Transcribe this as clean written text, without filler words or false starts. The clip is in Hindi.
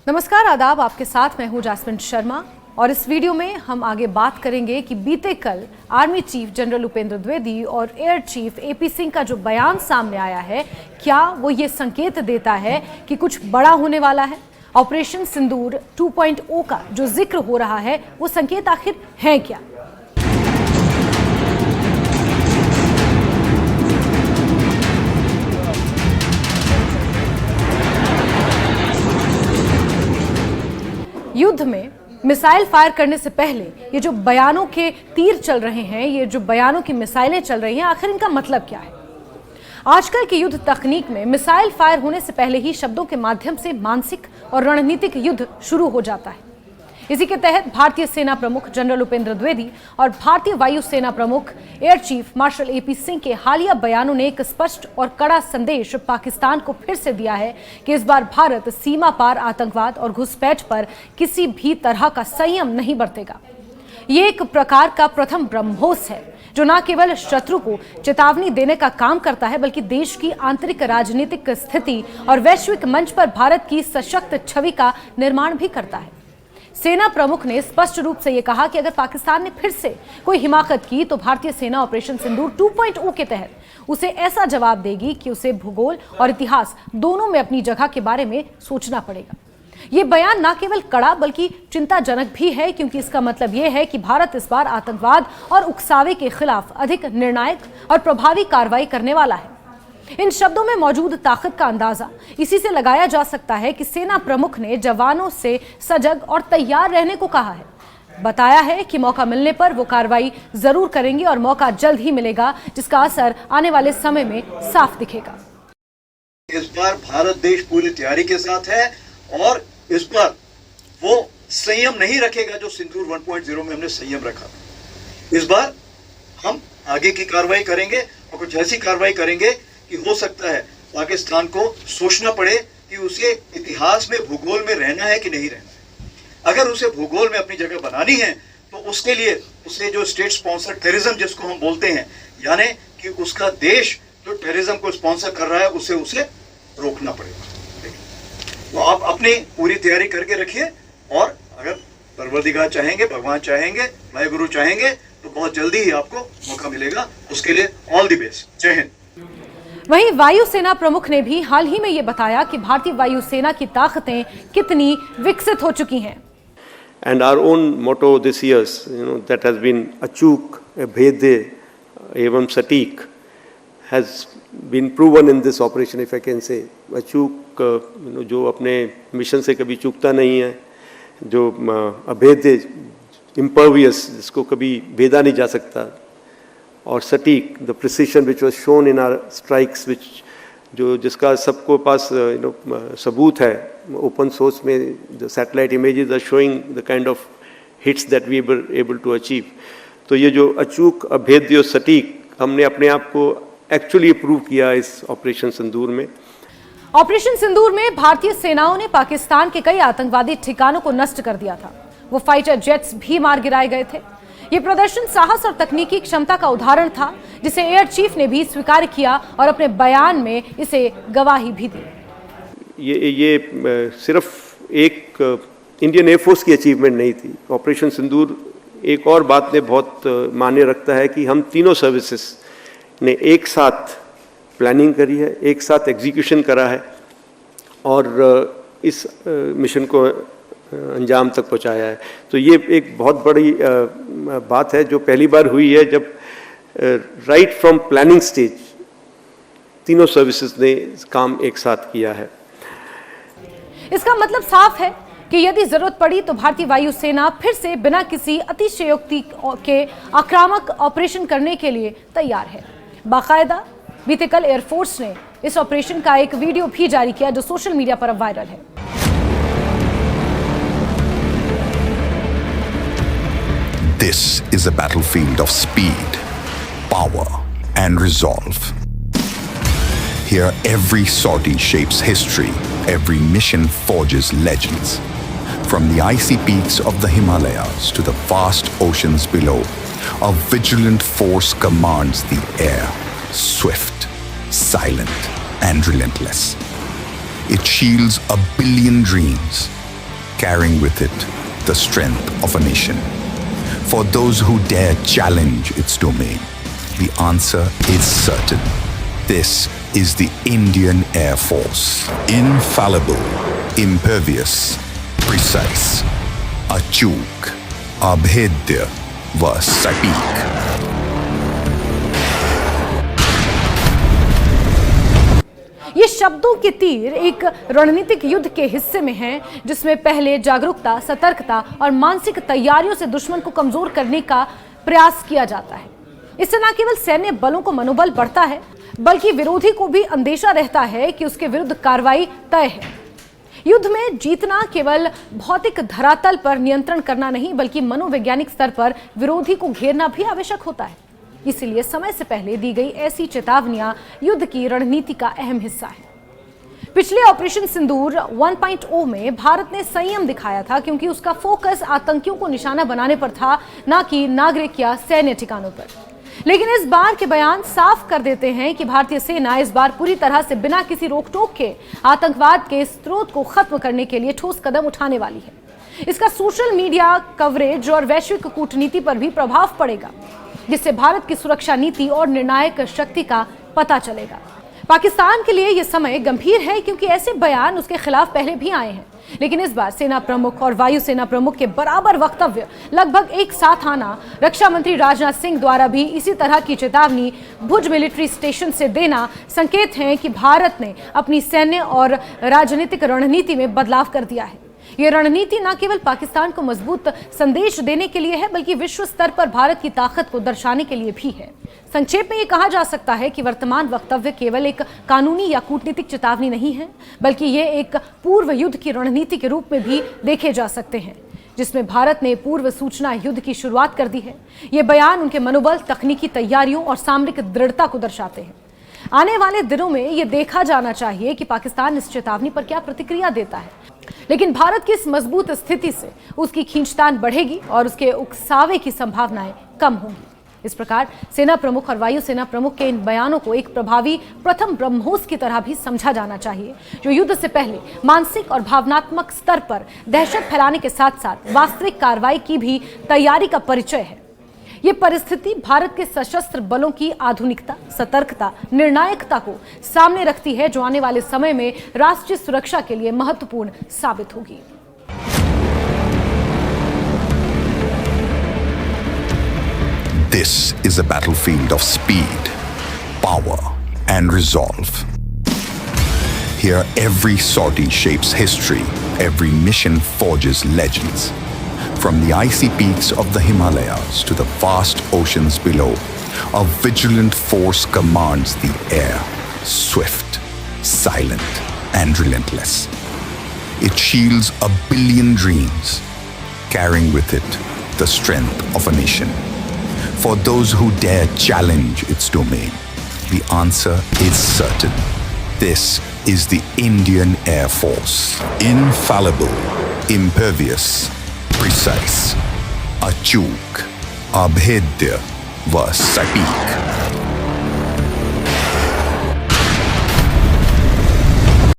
नमस्कार, आदाब। आपके साथ मैं हूं जासमिन शर्मा और इस वीडियो में हम आगे बात करेंगे कि बीते कल army chief general Upendra Dwivedi और एयर चीफ एपी सिंह का जो बयान सामने आया है, क्या वो ये संकेत देता है कि कुछ बड़ा होने वाला है? ऑपरेशन सिंदूर 2.0 का जो जिक्र हो रहा है, वो संकेत आखिर है क्या? युद्ध में मिसाइल फायर करने से पहले ये जो बयानों के तीर चल रहे हैं, ये जो बयानों की मिसाइलें चल रही हैं, आखिर इनका मतलब क्या है? आजकल की युद्ध तकनीक में मिसाइल फायर होने से पहले ही शब्दों के माध्यम से मानसिक और रणनीतिक युद्ध शुरू हो जाता है। इसी के तहत भारतीय सेना प्रमुख जनरल उपेंद्र द्विवेदी और भारतीय वायु सेना प्रमुख air chief marshal AP Singh के हालिया बयानों ने एक स्पष्ट और कड़ा संदेश पाकिस्तान को फिर से दिया है कि इस बार भारत सीमा पार आतंकवाद और घुसपैठ पर किसी भी तरह का संयम नहीं बरतेगा। ये एक प्रकार का प्रथम ब्रह्मोस है जो न केवल शत्रु को चेतावनी देने का काम करता है, बल्कि देश की आंतरिक राजनीतिक स्थिति और वैश्विक मंच पर भारत की सशक्त छवि का निर्माण भी करता है। सेना प्रमुख ने स्पष्ट रूप से यह कहा कि अगर पाकिस्तान ने फिर से कोई हिमाकत की तो भारतीय सेना ऑपरेशन सिंदूर 2.0 के तहत उसे ऐसा जवाब देगी कि उसे भूगोल और इतिहास दोनों में अपनी जगह के बारे में सोचना पड़ेगा। ये बयान न केवल कड़ा बल्कि चिंताजनक भी है, क्योंकि इसका मतलब यह है कि भारत इस बार आतंकवाद और उकसावे के खिलाफ अधिक निर्णायक और प्रभावी कार्रवाई करने वाला है। इन शब्दों में मौजूद ताकत का अंदाजा इसी से लगाया जा सकता है कि सेना प्रमुख ने जवानों से सजग और तैयार रहने को कहा है। बताया है कि मौका मिलने पर वो कार्रवाई जरूर करेंगे और मौका जल्द ही मिलेगा, जिसका असर आने वाले समय में साफ दिखेगा। इस बार भारत देश पूरी तैयारी के साथ है और इस बार वो संयम नहीं रखेगा जो सिंदूर 1.0 में हमने संयम रखा। इस बार हम आगे की कार्रवाई करेंगे और कुछ ऐसी कार्रवाई करेंगे कि हो सकता है पाकिस्तान को सोचना पड़े कि उसे इतिहास में भूगोल में रहना है कि नहीं रहना है। अगर उसे भूगोल में अपनी जगह बनानी है तो उसके लिए उसे जो स्टेट स्पॉन्सर टेररिज्म जिसको हम बोलते हैं, यानी कि उसका देश जो टेररिज्म को स्पॉन्सर कर रहा है उसे रोकना पड़ेगा। तो आप अपनी पूरी तैयारी करके रखिए और अगर परवरदिगार चाहेंगे, भगवान चाहेंगे, वाहिगुरु चाहेंगे तो बहुत जल्दी ही आपको मौका मिलेगा। उसके लिए ऑल द बेस्ट। जय हिंद। वहीं वायु सेना प्रमुख ने भी हाल ही में ये बताया कि भारतीय वायु सेना की ताकतें कितनी विकसित हो चुकी हैं। And our own motto this year's, that has been Achuk, Abhedya, Evam Satik, has been proven in this operation, if I can say. Achuk, जो अपने मिशन से कभी चूकता नहीं है, जो अभेद्य, impervious, जिसको कभी भेदा नहीं जा सकता, और सटीक, the precision which was shown in our strikes, जिसका सबको पास सबूत है। ओपन सोर्स में the satellite images are showing the kind of hits that we were able to achieve. तो ये जो अचूक, अभेद्य और सटीक, हमने अपने आप को एक्चुअली प्रूव किया इस ऑपरेशन सिंदूर में। ऑपरेशन सिंदूर में भारतीय सेनाओं ने पाकिस्तान के कई आतंकवादी ठिकानों को नष्ट कर दिया था। वो फाइटर जेट्स भी मार गिराए गए थे। ये प्रदर्शन साहस और तकनीकी क्षमता का उदाहरण था, जिसे एयर चीफ ने भी स्वीकार किया और अपने बयान में इसे गवाही भी दी। ये सिर्फ एक इंडियन एयरफोर्स की अचीवमेंट नहीं थी। ऑपरेशन सिंदूर एक और बात ने बहुत मायने रखता है कि हम तीनों सर्विसेज ने एक साथ प्लानिंग करी है, एक साथ एग्जीक्यूशन करा है और इस मिशन को अंजाम तक पहुंचाया है। तो ये एक बहुत बड़ी बात है जो पहली बार हुई है जब राइट फ्रॉम प्लानिंग स्टेज तीनों सर्विसेज ने काम एक साथ किया है। इसका मतलब साफ है कि यदि जरूरत पड़ी तो भारतीय वायु सेना फिर से बिना किसी अतिशयोक्ति के आक्रामक ऑपरेशन करने के लिए तैयार है। बाकायदा बीते कल एयरफोर्स ने इस ऑपरेशन का एक वीडियो भी जारी किया जो सोशल मीडिया पर अब वायरल है। This is a battlefield of speed, power, and resolve. Here, every sortie shapes history, every mission forges legends. From the icy peaks of the Himalayas to the vast oceans below, a vigilant force commands the air, swift, silent, and relentless. It shields a billion dreams, carrying with it the strength of a nation. For those who dare challenge its domain, the answer is certain. This is the Indian Air Force. Infallible, impervious, precise, achuk, abhedya व सटीक. ये शब्दों के तीर एक रणनीतिक युद्ध के हिस्से में हैं, जिसमें पहले जागरूकता, सतर्कता और मानसिक तैयारियों से दुश्मन को कमजोर करने का प्रयास किया जाता है। इससे न केवल सैन्य बलों को मनोबल बढ़ता है, बल्कि विरोधी को भी अंदेशा रहता है कि उसके विरुद्ध कार्रवाई तय है। युद्ध में जीतना केवल भौतिक धरातल पर नियंत्रण करना नहीं, बल्कि मनोवैज्ञानिक स्तर पर विरोधी को घेरना भी आवश्यक होता है। इसीलिए समय से पहले दी गई ऐसी चेतावनियां युद्ध की रणनीति का अहम हिस्सा है। पिछले ऑपरेशन सिंदूर 1.0 में भारत ने संयम दिखाया था, क्योंकि उसका फोकस आतंकियों को निशाना बनाने पर था, न कि नागरिक या सैन्य ठिकानों पर। लेकिन इस बार के बयान साफ कर देते हैं कि भारतीय सेना इस बार पूरी तरह से बिना किसी रोक टोक के आतंकवाद के स्रोत को खत्म करने के लिए ठोस कदम उठाने वाली है। इसका सोशल मीडिया कवरेज और वैश्विक कूटनीति पर भी प्रभाव पड़ेगा, जिससे भारत की सुरक्षा नीति और निर्णायक शक्ति का पता चलेगा। पाकिस्तान के लिए यह समय गंभीर है, क्योंकि ऐसे बयान उसके खिलाफ पहले भी आए हैं, लेकिन इस बार सेना प्रमुख और वायुसेना प्रमुख के बराबर वक्तव्य लगभग एक साथ आना, रक्षा मंत्री राजनाथ सिंह द्वारा भी इसी तरह की चेतावनी भुज मिलिट्री स्टेशन से देना संकेत हैं कि भारत ने अपनी सैन्य और राजनीतिक रणनीति में बदलाव कर दिया है। यह रणनीति न केवल पाकिस्तान को मजबूत संदेश देने के लिए है, बल्कि विश्व स्तर पर भारत की ताकत को दर्शाने के लिए भी है। संक्षेप में यह कहा जा सकता है कि वर्तमान वक्तव्य केवल एक कानूनी या कूटनीतिक चेतावनी नहीं है, बल्कि ये एक पूर्व युद्ध की रणनीति के रूप में भी देखे जा सकते हैं, जिसमें भारत ने पूर्व सूचना युद्ध की शुरुआत कर दी है। ये बयान उनके मनोबल, तकनीकी तैयारियों और सामरिक दृढ़ता को दर्शाते हैं। आने वाले दिनों में यह देखा जाना चाहिए कि पाकिस्तान इस चेतावनी पर क्या प्रतिक्रिया देता है, लेकिन भारत की इस मजबूत स्थिति से उसकी खींचतान बढ़ेगी और उसके उकसावे की संभावनाएं कम होंगी। इस प्रकार सेना प्रमुख और वायुसेना प्रमुख के इन बयानों को एक प्रभावी प्रथम ब्रह्मोस की तरह भी समझा जाना चाहिए, जो युद्ध से पहले मानसिक और भावनात्मक स्तर पर दहशत फैलाने के साथ साथ वास्तविक कार्रवाई की भी तैयारी का परिचय है। ये परिस्थिति भारत के सशस्त्र बलों की आधुनिकता, सतर्कता, निर्णायकता को सामने रखती है, जो आने वाले समय में राष्ट्रीय सुरक्षा के लिए महत्वपूर्ण साबित होगी। This is a battlefield of speed, power, and resolve. Here, every sortie shapes history, every mission forges legends. From the icy peaks of the Himalayas to the vast oceans below, a vigilant force commands the air, swift, silent, and relentless. It shields a billion dreams, carrying with it the strength of a nation. For those who dare challenge its domain, the answer is certain. This is the Indian Air Force. Infallible, impervious, precise, achuk, abhedya व सटीक.